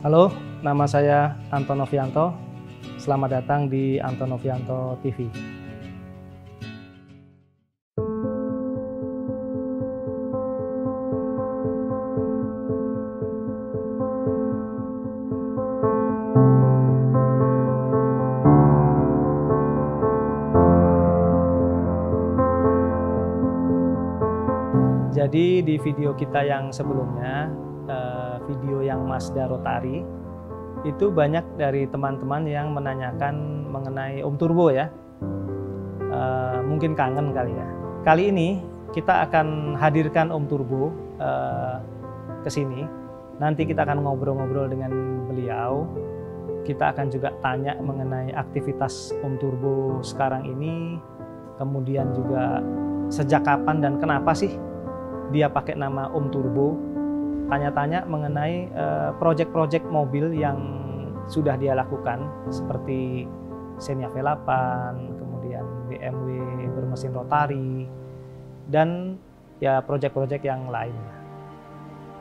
Halo, nama saya Anton Novianto. Selamat datang di Anton Novianto TV. Jadi di video kita yang sebelumnya, video yang Mazda Rotary, itu banyak dari teman-teman yang menanyakan mengenai Om Turbo ya. Mungkin kangen kali ya. Kali ini kita akan hadirkan Om Turbo ke sini. Nanti kita akan ngobrol-ngobrol dengan beliau. Kita akan juga tanya mengenai aktivitas Om Turbo sekarang ini. Kemudian juga sejak kapan dan kenapa sih dia pakai nama Om Turbo. Tanya-tanya mengenai proyek-proyek mobil yang sudah dia lakukan seperti Xenia V8, kemudian BMW bermesin rotari, dan ya proyek-proyek yang lainnya.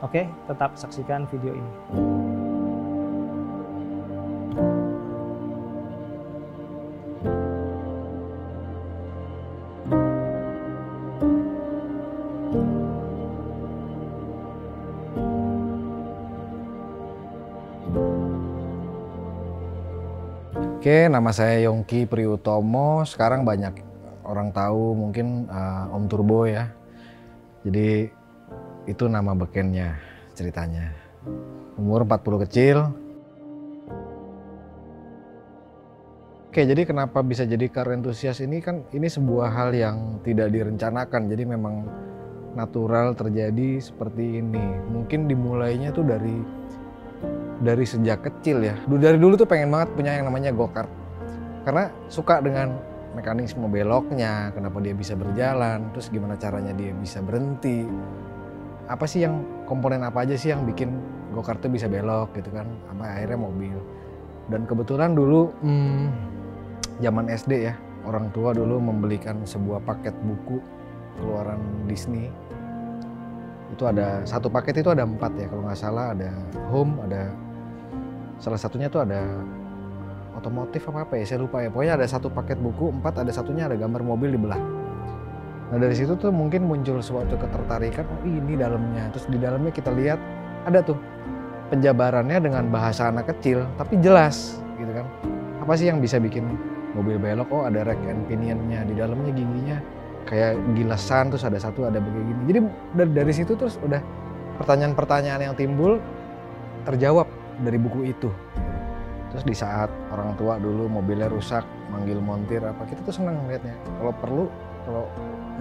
Oke, tetap saksikan video ini. Oke, nama saya Yongki Priutomo. Sekarang banyak orang tahu mungkin Om Turbo ya. Jadi itu nama bekennya ceritanya. Umur 40 kecil. Oke, jadi kenapa bisa jadi car enthusiast ini kan ini sebuah hal yang tidak direncanakan. Jadi memang natural terjadi seperti ini. Mungkin dimulainya tuh dari sejak kecil ya. Dari dulu tuh pengen banget punya yang namanya go-kart. Karena suka dengan mekanisme beloknya, kenapa dia bisa berjalan, terus gimana caranya dia bisa berhenti. Apa sih yang komponen apa aja sih yang bikin go-kart tuh bisa belok gitu kan. Sampai akhirnya mobil. Dan kebetulan dulu zaman SD ya, orang tua dulu membelikan sebuah paket buku keluaran Disney. Itu ada satu paket itu ada 4 ya kalau nggak salah, ada home, ada salah satunya tuh ada otomotif apa ya, saya lupa ya. Pokoknya ada satu paket buku 4, ada satunya ada gambar mobil dibelah. Nah dari situ tuh mungkin muncul suatu ketertarikan, oh ini dalamnya. Terus di dalamnya kita lihat ada tuh penjabarannya dengan bahasa anak kecil, tapi jelas gitu kan. Apa sih yang bisa bikin mobil belok? Oh ada rack and pinionnya, di dalamnya giginya kayak gilasan, terus ada satu ada begini. Jadi dari situ terus udah pertanyaan-pertanyaan yang timbul terjawab dari buku itu. Terus di saat orang tua dulu mobilnya rusak, manggil montir apa, kita tuh seneng liatnya. Kalau perlu, kalau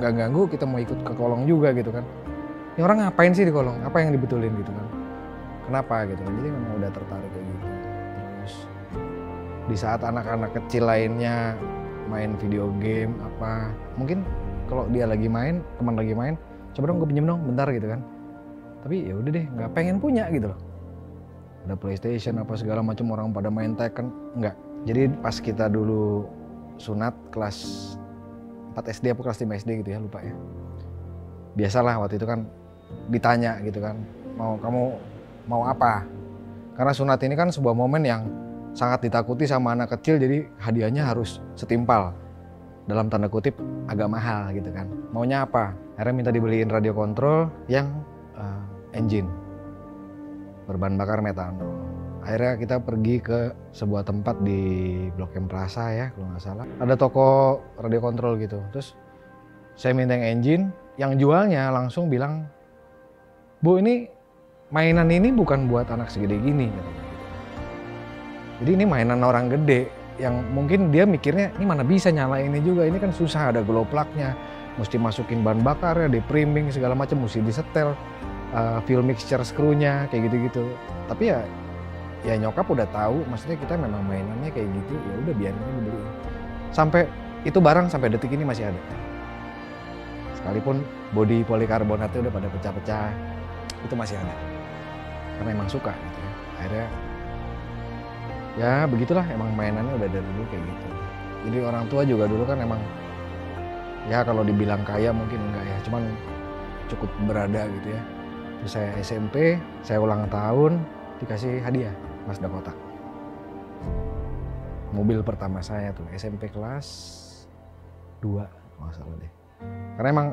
nggak ganggu kita mau ikut ke kolong juga gitu kan. Ini orang ngapain sih di kolong? Apa yang dibetulin gitu kan? Kenapa gitu kan? Jadi memang udah tertarik kayak gitu. Terus di saat anak-anak kecil lainnya main video game apa, mungkin kalau dia lagi main, teman lagi main, coba dong gue pinjem dong bentar gitu kan. Tapi ya udah deh, nggak pengen punya gitu loh. Ada PlayStation apa segala macam, orang pada main Tekken, enggak. Jadi pas kita dulu sunat kelas 4 SD apa kelas 5 SD gitu ya, lupa ya. Biasalah waktu itu kan ditanya gitu kan, kamu mau apa? Karena sunat ini kan sebuah momen yang sangat ditakuti sama anak kecil, jadi hadiahnya harus setimpal. Dalam tanda kutip agak mahal gitu kan. Maunya apa? Akhirnya minta dibeliin radio kontrol yang engine berbahan bakar metano. Akhirnya kita pergi ke sebuah tempat di Blok M Plaza ya kalau nggak salah. Ada toko radio kontrol gitu. Terus saya minta yang engine, yang jualnya langsung bilang, "Bu, ini mainan ini bukan buat anak segede gini." Jadi ini mainan orang gede yang mungkin dia mikirnya ini mana bisa nyala ini juga. Ini kan susah, ada glow plug-nya, mesti masukin bahan bakarnya, di priming segala macam, mesti disetel. Fuel mixture screw-nya kayak gitu-gitu. Tapi ya nyokap udah tahu, maksudnya kita memang mainannya kayak gitu, ya udah biarin aja dibeliin. Sampai itu barang sampai detik ini masih ada. Sekalipun bodi polikarbonatnya udah pada pecah-pecah, itu masih ada. Karena emang suka gitu ya. Akhirnya ya begitulah, emang mainannya udah dari dulu kayak gitu. Jadi orang tua juga dulu kan emang ya kalau dibilang kaya mungkin enggak ya, cuman cukup berada gitu ya. Terus saya SMP, saya ulang tahun, dikasih hadiah. Mazda kotak. Mobil pertama saya tuh SMP kelas 2 nggak salah deh. Karena emang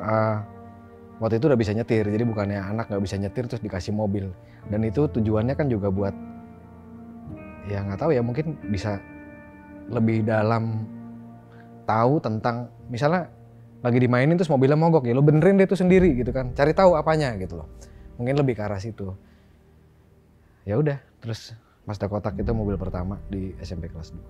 waktu itu udah bisa nyetir, jadi bukannya anak nggak bisa nyetir terus dikasih mobil. Dan itu tujuannya kan juga buat, ya nggak tahu ya, mungkin bisa lebih dalam tahu tentang, misalnya lagi dimainin terus mobilnya mogok, ya lo benerin deh itu sendiri gitu kan, cari tahu apanya gitu loh. Mungkin lebih ke arah situ. Ya udah, terus Mazda kotak itu mobil pertama di SMP kelas 2.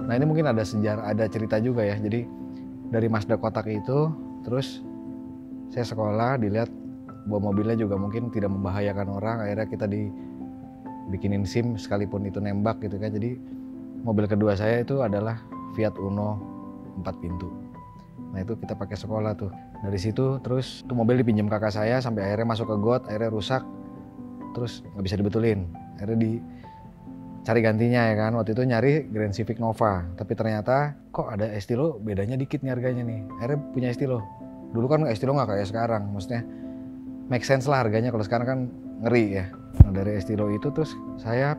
Nah ini mungkin ada sejarah, ada cerita juga ya. Jadi dari Mazda kotak itu, terus saya sekolah, dilihat bahwa mobilnya juga mungkin tidak membahayakan orang. Akhirnya kita dibikinin SIM sekalipun itu nembak gitu kan. Jadi mobil kedua saya itu adalah Fiat Uno 4 pintu. Nah itu kita pakai sekolah tuh. Dari situ terus tuh mobil dipinjam kakak saya sampai akhirnya masuk ke got, akhirnya rusak. Terus nggak bisa dibetulin. Akhirnya cari gantinya ya kan. Waktu itu nyari Grand Civic Nova, tapi ternyata kok ada Estilo bedanya dikit nih harganya nih. Akhirnya punya Estilo. Dulu kan Estilo nggak kayak sekarang, maksudnya make sense lah harganya. Kalau sekarang kan ngeri ya. Nah dari Estilo itu terus saya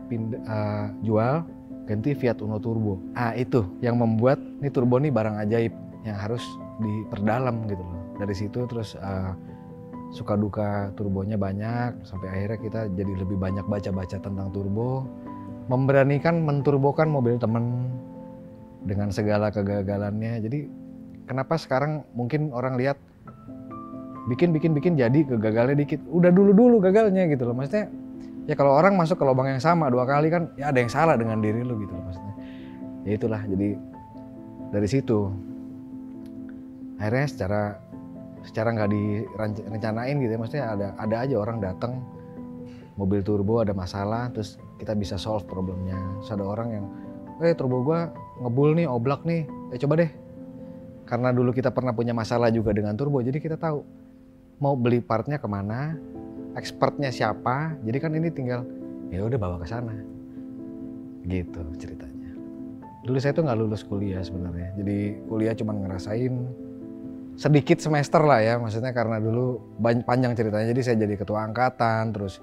jual, ganti Fiat Uno Turbo. Itu yang membuat ini turbo nih barang ajaib yang harus diperdalam gitu loh. Dari situ terus suka duka turbonya banyak, sampai akhirnya kita jadi lebih banyak baca-baca tentang turbo. Memberanikan menturbokan mobil temen dengan segala kegagalannya. Jadi kenapa sekarang mungkin orang lihat bikin jadi kegagalnya dikit, udah dulu gagalnya gitu loh. Maksudnya ya kalau orang masuk ke lubang yang sama 2 kali kan ya ada yang salah dengan diri lu gitu loh maksudnya. Ya itulah, jadi dari situ akhirnya secara nggak direncanain gitu ya, maksudnya ada aja orang datang mobil turbo ada masalah, terus kita bisa solve problemnya. Terus ada orang yang turbo gua ngebul nih, oblak nih, coba deh. Karena dulu kita pernah punya masalah juga dengan turbo, jadi kita tahu mau beli partnya kemana, expertnya siapa. Jadi kan ini tinggal ya udah bawa ke sana gitu ceritanya. Dulu saya tuh nggak lulus kuliah sebenarnya, jadi kuliah cuma ngerasain sedikit semester lah ya, maksudnya karena dulu panjang ceritanya. Jadi saya jadi ketua angkatan, terus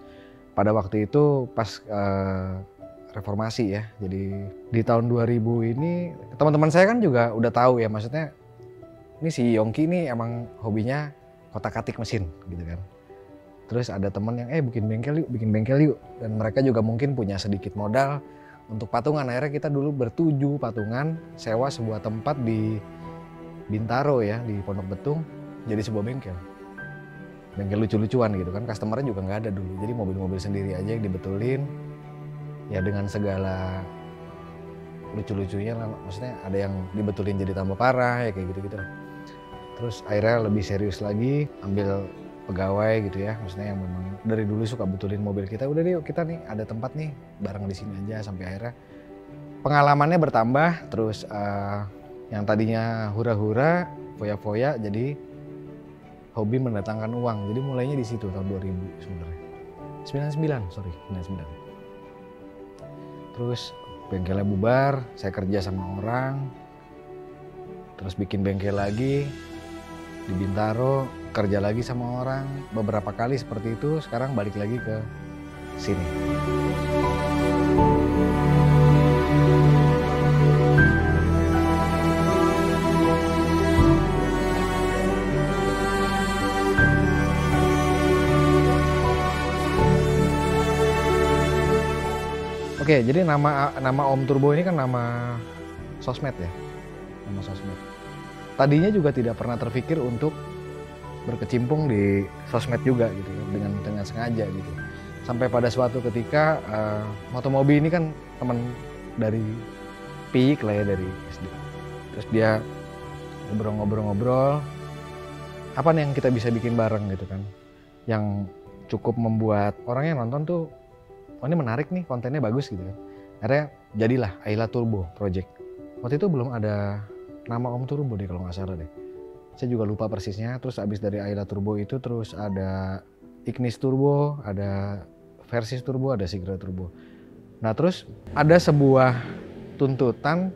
pada waktu itu pas reformasi ya, jadi di tahun 2000 ini teman-teman saya kan juga udah tahu ya, maksudnya ini si Yongki nih emang hobinya kotak-katik mesin gitu kan. Terus ada teman yang bikin bengkel yuk, dan mereka juga mungkin punya sedikit modal untuk patungan. Akhirnya kita dulu bertuju patungan sewa sebuah tempat di Bintaro ya, di Pondok Betung, jadi sebuah bengkel lucu-lucuan gitu kan. Customernya juga nggak ada dulu, jadi mobil-mobil sendiri aja yang dibetulin ya dengan segala lucu-lucunya lah. Maksudnya ada yang dibetulin jadi tambah parah ya kayak gitu-gitu. Terus akhirnya lebih serius lagi, ambil pegawai gitu ya, maksudnya yang memang dari dulu suka betulin mobil kita. Udah deh, kita nih ada tempat nih, bareng di sini aja. Sampai akhirnya pengalamannya bertambah. Terus yang tadinya hura-hura, foya-foya, jadi hobi mendatangkan uang. Jadi mulainya di situ tahun 2000 sebenarnya. 99. Terus bengkelnya bubar, saya kerja sama orang, terus bikin bengkel lagi di Bintaro, kerja lagi sama orang, beberapa kali seperti itu. Sekarang balik lagi ke sini. Oke, jadi nama Om Turbo ini kan nama sosmed ya, nama sosmed. Tadinya juga tidak pernah terpikir untuk berkecimpung di sosmed juga gitu ya, dengan sengaja gitu. Sampai pada suatu ketika Motomobi ini kan teman dari PIK lah ya, dari SD. Terus dia ngobrol-ngobrol, apa nih yang kita bisa bikin bareng gitu kan, yang cukup membuat orang yang nonton tuh, oh ini menarik nih, kontennya bagus gitu kan. Akhirnya jadilah Ayla Turbo Project. Waktu itu belum ada nama Om Turbo deh kalau nggak salah deh. Saya juga lupa persisnya. Terus abis dari Ayla Turbo itu terus ada Ignis Turbo, ada Versys Turbo, ada Sigra Turbo. Nah terus ada sebuah tuntutan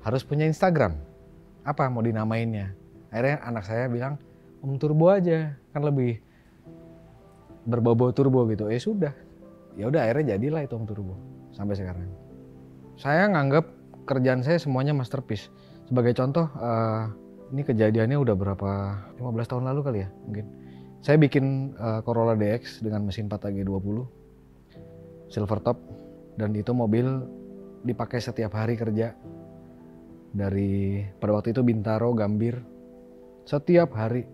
harus punya Instagram. Apa mau dinamainnya? Akhirnya anak saya bilang Om Turbo aja, kan lebih berbau-bau turbo gitu. Sudah, ya udah akhirnya jadilah itu Om Turbo sampai sekarang. Saya nganggap kerjaan saya semuanya masterpiece. Sebagai contoh, ini kejadiannya udah berapa, 15 tahun lalu kali ya mungkin. Saya bikin Corolla DX dengan mesin 4AG20 silver top, dan itu mobil dipakai setiap hari kerja. Dari pada waktu itu Bintaro, Gambir, setiap hari.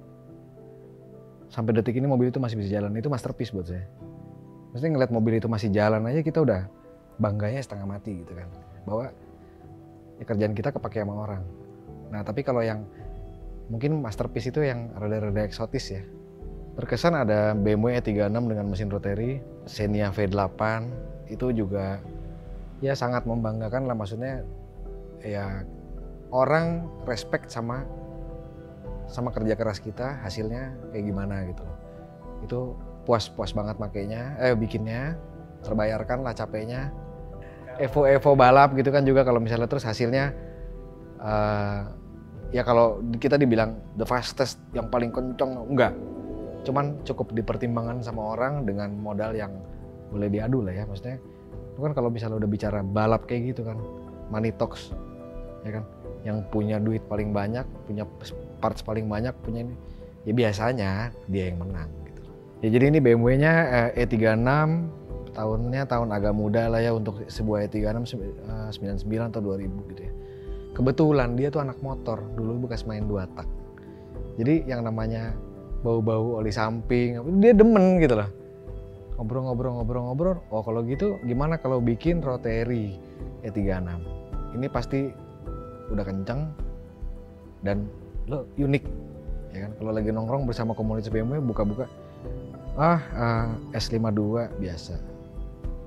Sampai detik ini mobil itu masih bisa jalan. Itu masterpiece buat saya. Maksudnya ngeliat mobil itu masih jalan aja kita udah bangganya setengah mati gitu kan. Bahwa ya kerjaan kita kepake sama orang. Nah tapi kalau yang mungkin masterpiece itu yang rada-rada eksotis ya. Terkesan ada BMW E36 dengan mesin rotary, Xenia V8, itu juga ya sangat membanggakan lah, maksudnya ya orang respect sama kerja keras kita, hasilnya kayak gimana gitu. Itu puas banget makainya, bikinnya, terbayarkan lah capeknya. Evo balap gitu kan juga kalau misalnya terus hasilnya ya kalau kita dibilang the fastest yang paling kencang, enggak. Cuman cukup dipertimbangkan sama orang dengan modal yang boleh diadu lah ya, maksudnya itu kan kalau misalnya udah bicara balap kayak gitu kan, money talks ya kan, yang punya duit paling banyak, punya parts paling banyak, punya ini ya biasanya dia yang menang gitu. Ya jadi ini BMW-nya E36, tahunnya tahun agak muda lah ya untuk sebuah E36 99 atau 2000 gitu ya. Kebetulan dia tuh anak motor, dulu bekas main 2 tak. Jadi yang namanya bau-bau oli samping, dia demen gitu loh. Ngobrol-ngobrol, oh kalau gitu gimana kalau bikin rotary E36? Ini pasti udah kenceng dan lo unik, ya kan? Kalau lagi nongkrong bersama komunitas BMW buka-buka, S52 biasa,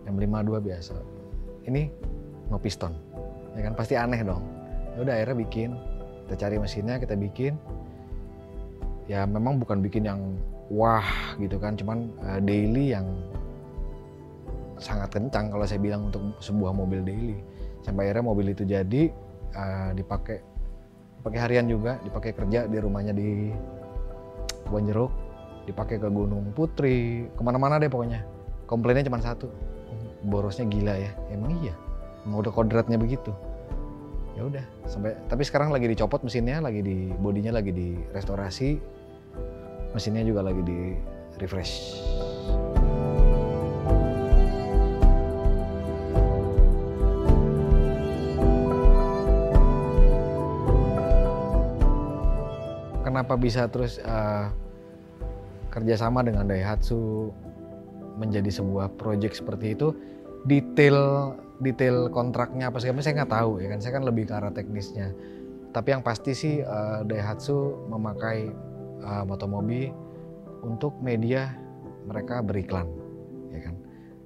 M52 biasa, ini no piston, ya kan? Pasti aneh dong. Ya udah akhirnya bikin, kita cari mesinnya, kita bikin. Ya memang bukan bikin yang wah gitu kan, cuman daily yang sangat kencang kalau saya bilang untuk sebuah mobil daily. Sampai akhirnya mobil itu jadi dipakai harian juga, dipakai kerja di rumahnya di Kebon Jeruk, dipakai ke Gunung Putri, kemana-mana deh pokoknya. Komplainnya cuma satu, borosnya gila ya. Emang iya, emang udah kodratnya begitu. Ya udah sampai, tapi sekarang lagi dicopot mesinnya, bodinya lagi di restorasi, mesinnya juga lagi di refresh. Kenapa bisa terus kerjasama dengan Daihatsu menjadi sebuah project seperti itu? Detail kontraknya apa segala saya nggak tahu ya kan, saya kan lebih ke arah teknisnya. Tapi yang pasti sih Daihatsu memakai Motomobi untuk media mereka beriklan, ya kan,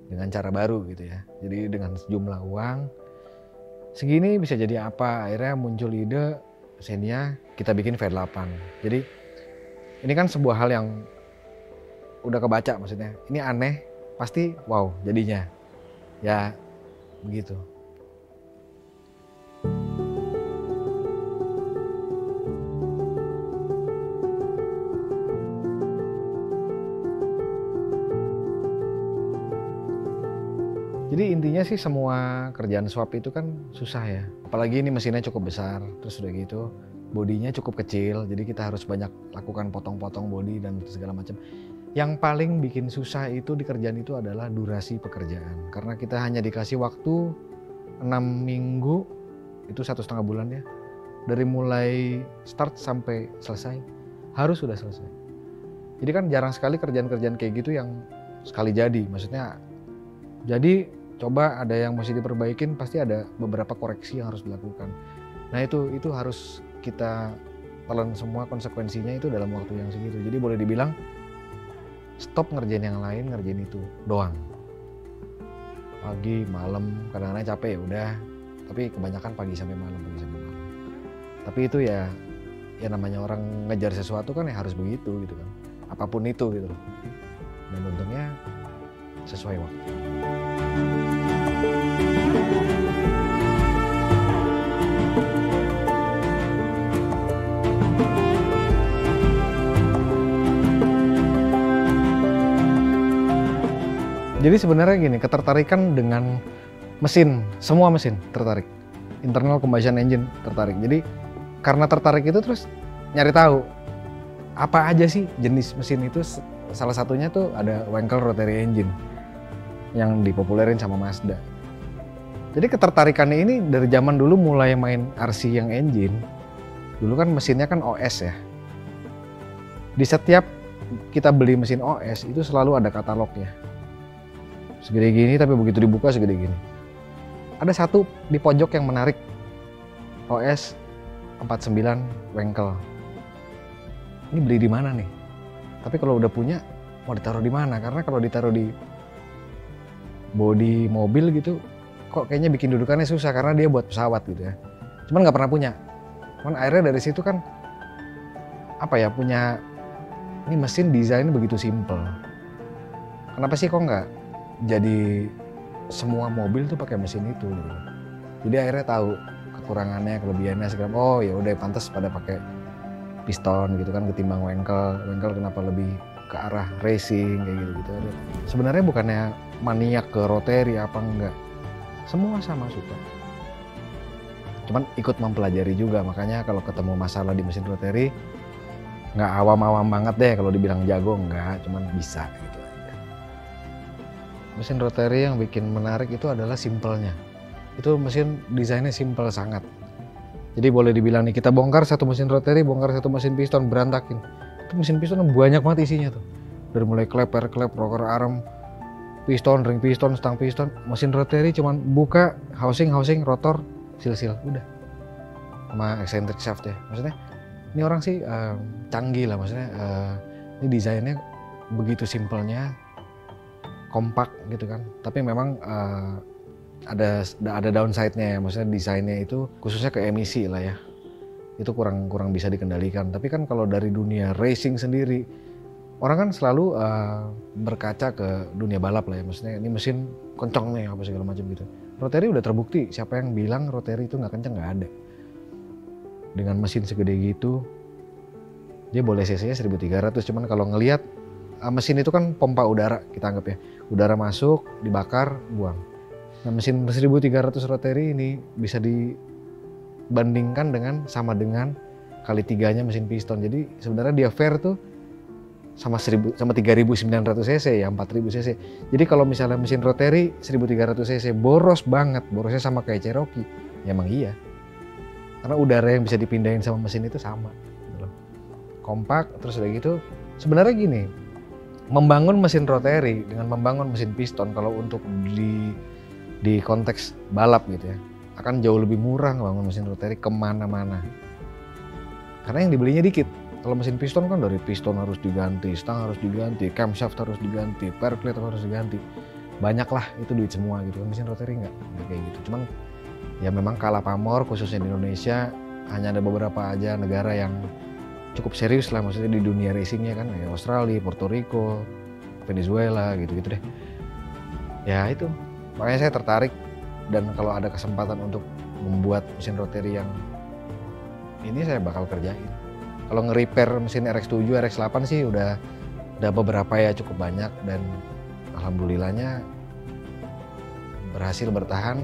dengan cara baru gitu ya. Jadi dengan sejumlah uang segini bisa jadi apa? Akhirnya muncul ide Xenia, kita bikin V8. Jadi ini kan sebuah hal yang udah kebaca, maksudnya ini aneh, pasti wow jadinya. Ya begitu. Jadi intinya sih semua kerjaan swap itu kan susah ya. Apalagi ini mesinnya cukup besar, terus udah gitu bodinya cukup kecil, jadi kita harus banyak lakukan potong-potong bodi dan segala macam. Yang paling bikin susah itu di kerjaan itu adalah durasi pekerjaan. Karena kita hanya dikasih waktu 6 minggu, itu 1,5 bulan ya. Dari mulai start sampai selesai, harus sudah selesai. Jadi kan jarang sekali kerjaan-kerjaan kayak gitu yang sekali jadi. Maksudnya jadi coba ada yang masih diperbaikin, pasti ada beberapa koreksi yang harus dilakukan. Nah itu harus kita telan semua konsekuensinya itu dalam waktu yang segitu. Jadi boleh dibilang stop ngerjain yang lain, ngerjain itu doang. Pagi, malam, kadang-kadang capek ya udah. Tapi kebanyakan pagi sampai malam. Tapi itu ya namanya orang ngejar sesuatu kan ya harus begitu gitu kan. Apapun itu gitu loh. Dan untungnya sesuai waktu. Jadi sebenarnya gini, ketertarikan dengan mesin, semua mesin tertarik. Internal combustion engine tertarik. Jadi karena tertarik itu terus nyari tahu apa aja sih jenis mesin itu. Salah satunya tuh ada Wankel rotary engine yang dipopulerin sama Mazda. Jadi ketertarikannya ini dari zaman dulu mulai main RC yang engine. Dulu kan mesinnya kan OS ya. Di setiap kita beli mesin OS itu selalu ada katalognya. Segede gini tapi begitu dibuka segede gini. Ada satu di pojok yang menarik, OS 49 Wankel. Ini beli di mana nih? Tapi kalau udah punya mau ditaruh di mana? Karena kalau ditaruh di bodi mobil gitu, kok kayaknya bikin dudukannya susah karena dia buat pesawat gitu ya. Cuman nggak pernah punya. Cuman akhirnya dari situ kan apa ya, punya ini mesin desainnya begitu simple. Kenapa sih kok nggak jadi semua mobil tuh pakai mesin itu gitu. Jadi akhirnya tahu kekurangannya, kelebihannya segala. Oh ya udah pantas pada pakai piston gitu kan ketimbang Wankel. Wankel kenapa lebih ke arah racing kayak gitu. Sebenarnya bukannya maniak ke rotary apa enggak. Semua sama suka. Cuman ikut mempelajari juga, makanya kalau ketemu masalah di mesin rotary nggak awam-awam banget deh kalau dibilang jago, enggak, cuman bisa gitu. Mesin rotary yang bikin menarik itu adalah simpelnya. Itu mesin desainnya simpel sangat. Jadi boleh dibilang nih, kita bongkar satu mesin rotary, bongkar satu mesin piston, berantakin. Itu mesin piston banyak banget isinya tuh. Dari mulai klep, rocker arm, piston, ring piston, stang piston. Mesin rotary cuman buka, housing, rotor, sil, udah. Sama eccentric shaft ya. Maksudnya ini orang sih canggih lah, maksudnya ini desainnya begitu simpelnya, kompak gitu kan, tapi memang ada downside-nya ya, maksudnya desainnya itu khususnya ke emisi lah ya, itu kurang bisa dikendalikan. Tapi kan kalau dari dunia racing sendiri, orang kan selalu berkaca ke dunia balap lah ya, maksudnya ini mesin kencang nih apa segala macam gitu. Rotary udah terbukti, siapa yang bilang rotary itu nggak kencang, nggak ada. Dengan mesin segede gitu, dia boleh cc-nya 1300, cuman kalau ngelihat mesin itu kan pompa udara, kita anggap ya. Udara masuk, dibakar, buang. Nah mesin 1300 rotary ini bisa dibandingkan sama dengan kali 3-nya mesin piston. Jadi sebenarnya dia fair tuh sama 3900 cc ya, 4000 cc. Jadi kalau misalnya mesin rotary 1300 cc boros banget, borosnya sama kayak Cherokee, ya emang iya. Karena udara yang bisa dipindahin sama mesin itu sama. Kompak, terus udah gitu. Sebenarnya gini, membangun mesin rotary dengan membangun mesin piston kalau untuk di konteks balap gitu ya, akan jauh lebih murah ngebangun mesin rotary kemana-mana. Karena yang dibelinya dikit. Kalau mesin piston kan dari piston harus diganti, stang harus diganti, camshaft harus diganti, perclate harus diganti. Banyak lah itu duit semua gitu kan. Mesin rotary nggak kayak gitu. Cuman ya memang kalah pamor, khususnya di Indonesia hanya ada beberapa aja negara yang cukup serius lah, maksudnya di dunia racingnya kan, ya Australia, Puerto Rico, Venezuela gitu-gitu deh. Ya itu, makanya saya tertarik, dan kalau ada kesempatan untuk membuat mesin rotary yang ini saya bakal kerjain. Kalau nge-repair mesin RX-7, RX-8 sih udah beberapa ya, cukup banyak, dan alhamdulillahnya berhasil bertahan.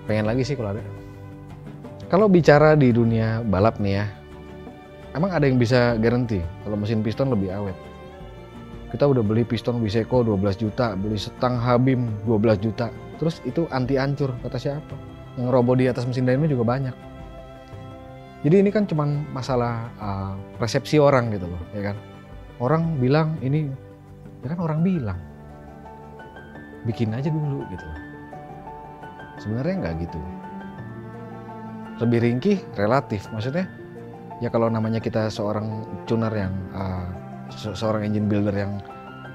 Pengen lagi sih kalau ada. Kalau bicara di dunia balap nih ya, emang ada yang bisa garansi kalau mesin piston lebih awet. Kita udah beli piston Wiseco 12 juta, beli stang Habim 12 juta. Terus itu anti hancur, kata siapa? Yang roboh di atas mesin dynamo juga banyak. Jadi ini kan cuman masalah persepsi orang gitu loh, ya kan? Orang bilang ini, ya kan orang bilang. Bikin aja dulu gitu loh. Sebenarnya nggak gitu. Lebih ringkih relatif, maksudnya ya kalau namanya kita seorang tuner yang seorang engine builder yang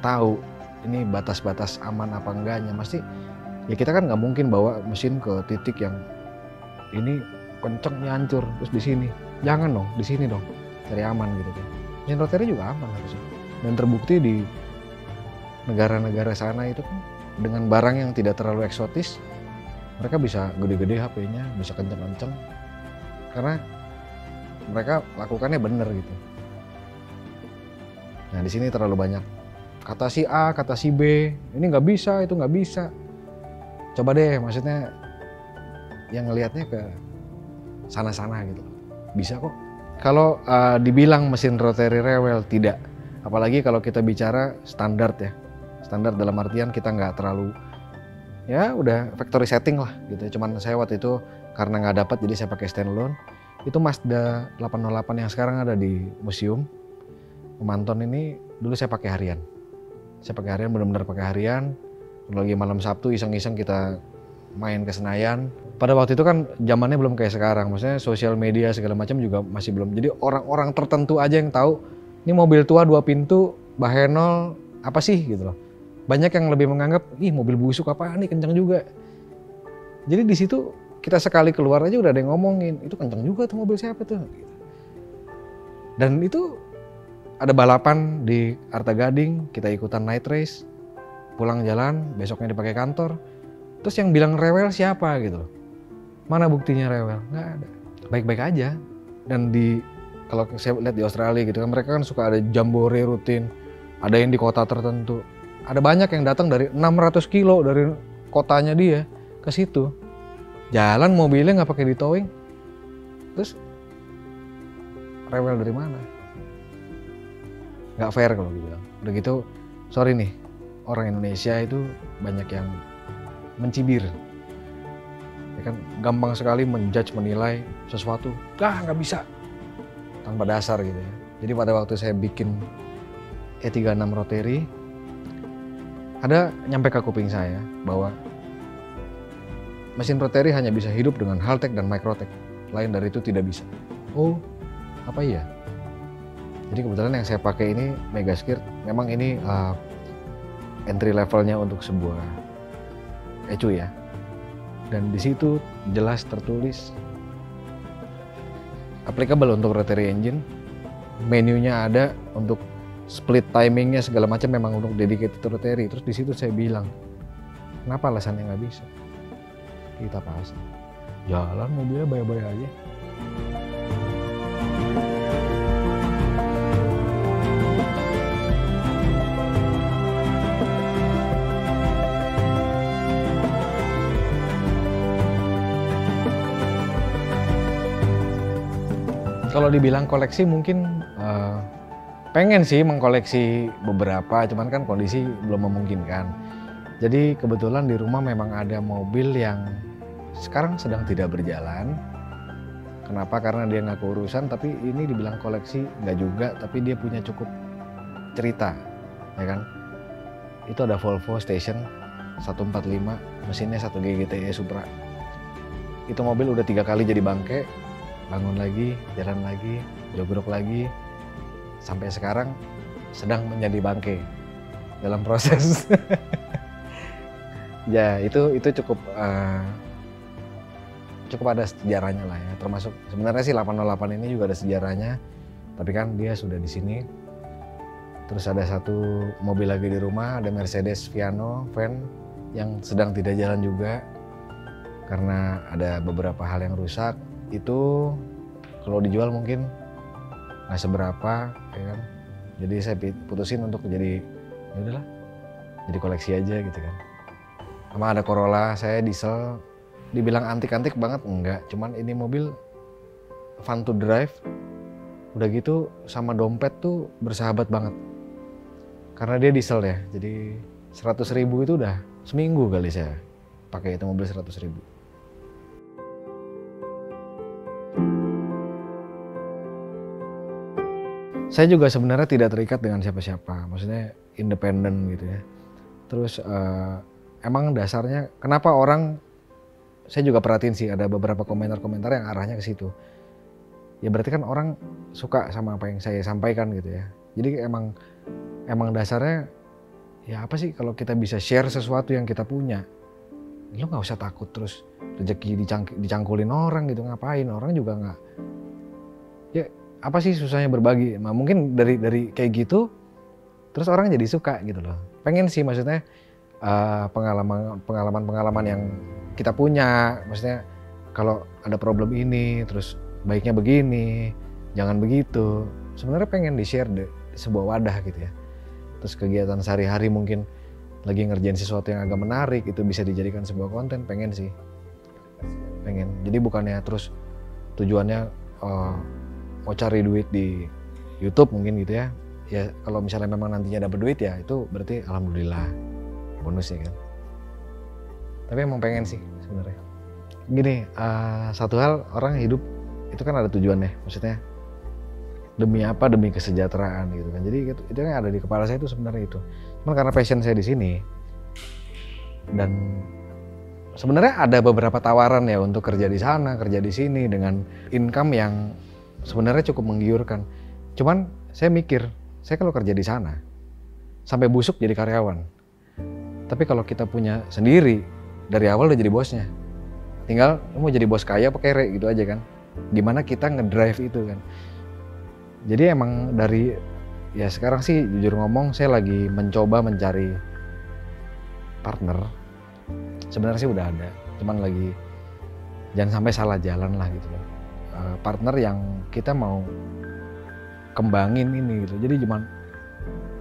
tahu ini batas-batas aman apa enggaknya, pasti ya kita kan nggak mungkin bawa mesin ke titik yang ini kencengnya hancur terus di sini, jangan dong, di sini dong, cari aman gitu kan. Mesin rotary juga aman harusnya, dan terbukti di negara-negara sana itu kan dengan barang yang tidak terlalu eksotis, mereka bisa gede-gede HP-nya, bisa kenceng-kenceng, karena mereka lakukannya bener gitu. Nah di sini terlalu banyak kata si A, kata si B, ini nggak bisa, itu nggak bisa. Coba deh, maksudnya yang ngelihatnya ke sana-sana gitu, bisa kok. Kalau dibilang mesin rotary rewel, tidak. Apalagi kalau kita bicara standar ya, standar dalam artian kita nggak terlalu, ya udah factory setting lah gitu. Cuman saya waktu itu karena nggak dapat, jadi saya pakai standalone. Itu Mazda 808 yang sekarang ada di museum Pemanton ini, dulu saya pakai harian. Saya pakai harian, benar-benar pakai harian. Lagi malam Sabtu iseng-iseng kita main ke Senayan. Pada waktu itu kan zamannya belum kayak sekarang, maksudnya sosial media segala macam juga masih belum. Jadi orang-orang tertentu aja yang tahu ini mobil tua 2 pintu, Bahenol apa sih gitu loh. Banyak yang lebih menganggap, ih mobil busuk apaan nih, kencang juga. Jadi di situ kita sekali keluar aja udah ada yang ngomongin, itu kencang juga tuh mobil siapa tuh. Dan itu ada balapan di Arta Gading, kita ikutan night race, pulang jalan, besoknya dipakai kantor. Terus yang bilang rewel siapa gitu loh. Mana buktinya rewel? Nggak ada. Baik-baik aja. Dan kalau saya lihat di Australia gitu kan, mereka kan suka ada jambore rutin, ada yang di kota tertentu. Ada banyak yang datang dari 600 kilo dari kotanya dia ke situ. Jalan mobilnya nggak pakai di towing. Terus rewel dari mana? Nggak fair kalau dibilang. Udah gitu, sorry nih, orang Indonesia itu banyak yang mencibir. Ya kan, gampang sekali menjudge, menilai sesuatu. Nggak bisa. Tanpa dasar gitu ya. Jadi pada waktu saya bikin E36 Rotary, ada nyampe ke kuping saya bahwa mesin Rotary hanya bisa hidup dengan Haltech dan Microtech. Lain dari itu tidak bisa. Oh, apa iya? Jadi kebetulan yang saya pakai ini Megaskirt, memang ini entry levelnya untuk sebuah ECU ya. Dan di situ jelas tertulis applicable untuk Rotary engine. Menunya ada untuk split timingnya segala macam, memang untuk dedicated Rotary. Terus di situ saya bilang, kenapa alasannya nggak bisa? Kita pasang, jalan mobilnya bayar-bayar aja. Kalau dibilang koleksi mungkin pengen sih mengkoleksi beberapa, cuman kan kondisi belum memungkinkan. Jadi kebetulan di rumah memang ada mobil yang sekarang sedang tidak berjalan. Kenapa? Karena dia nggak keurusan, tapi ini dibilang koleksi nggak juga, tapi dia punya cukup cerita, ya kan? Itu ada Volvo Station 145, mesinnya 1 GTE Supra. Itu mobil udah 3 kali jadi bangke, bangun lagi, jalan lagi, jogrok lagi, sampai sekarang sedang menjadi bangke dalam proses. Ya itu cukup ada sejarahnya lah ya. Termasuk sebenarnya sih 808 ini juga ada sejarahnya, tapi kan dia sudah di sini. Terus ada satu mobil lagi di rumah, ada Mercedes Viano van yang sedang tidak jalan juga karena ada beberapa hal yang rusak. Itu kalau dijual mungkin nggak seberapa, ya kan. Jadi saya putusin untuk jadi, ya udahlah, jadi koleksi aja gitu kan. Sama ada Corolla, saya diesel, dibilang antik-antik banget enggak, cuman ini mobil fun to drive. Udah gitu sama dompet tuh bersahabat banget. Karena dia diesel ya, jadi 100.000 itu udah seminggu kali saya pakai itu mobil 100.000. Saya juga sebenarnya tidak terikat dengan siapa-siapa, maksudnya independen gitu ya. Terus emang dasarnya kenapa orang, saya juga perhatiin sih ada beberapa komentar-komentar yang arahnya ke situ. Ya berarti kan orang suka sama apa yang saya sampaikan gitu ya. Jadi emang dasarnya ya apa sih, kalau kita bisa share sesuatu yang kita punya, lo nggak usah takut terus rezeki dicangkulin orang gitu, ngapain, orang juga nggak. Ya apa sih susahnya berbagi? Nah, mungkin dari kayak gitu terus orang jadi suka gitu loh. Pengen sih, maksudnya pengalaman yang kita punya, maksudnya kalau ada problem ini terus baiknya begini, jangan begitu. Sebenarnya pengen di-share di sebuah wadah gitu ya. Terus kegiatan sehari-hari mungkin lagi ngerjain sesuatu yang agak menarik, itu bisa dijadikan sebuah konten, pengen sih. Pengen. Jadi bukannya terus tujuannya mau cari duit di YouTube mungkin gitu ya. Ya kalau misalnya memang nantinya dapat duit ya itu berarti alhamdulillah, bonus ya kan. Tapi emang pengen sih sebenarnya. Gini, satu hal, orang hidup itu kan ada tujuannya, maksudnya demi apa, demi kesejahteraan gitu kan. Jadi itu yang ada di kepala saya itu sebenarnya itu. Cuman karena passion saya di sini, dan sebenarnya ada beberapa tawaran ya untuk kerja di sana, kerja di sini dengan income yang sebenarnya cukup menggiurkan. Cuman saya mikir, saya kalau kerja di sana sampai busuk jadi karyawan. Tapi kalau kita punya sendiri, dari awal udah jadi bosnya. Tinggal mau jadi bos kaya apa kere gitu aja kan. Gimana kita ngedrive itu kan. Jadi emang dari, ya sekarang sih jujur ngomong saya lagi mencoba mencari partner. Sebenarnya sih udah ada, cuman lagi jangan sampai salah jalan lah gitu loh. Partner yang kita mau kembangin ini gitu. Jadi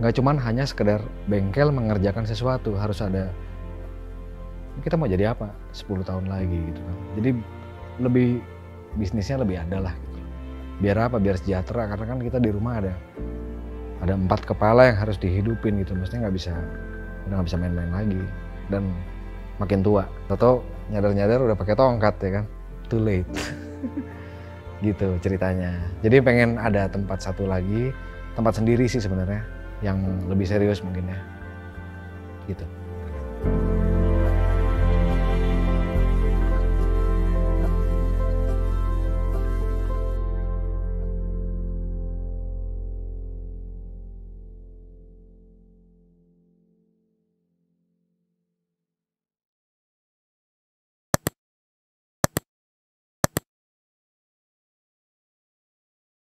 nggak cuman hanya sekedar bengkel mengerjakan sesuatu, harus ada kita mau jadi apa 10 tahun lagi gitu kan. Jadi lebih bisnisnya lebih ada lah gitu. Biar apa? Biar sejahtera, karena kan kita di rumah ada 4 kepala yang harus dihidupin gitu. Maksudnya udah nggak bisa main-main lagi, dan makin tua atau nyadar-nyadar udah pakai tongkat ya kan, too late. Gitu ceritanya. Jadi pengen ada tempat satu lagi, tempat sendiri sih sebenarnya, yang lebih serius mungkin ya gitu.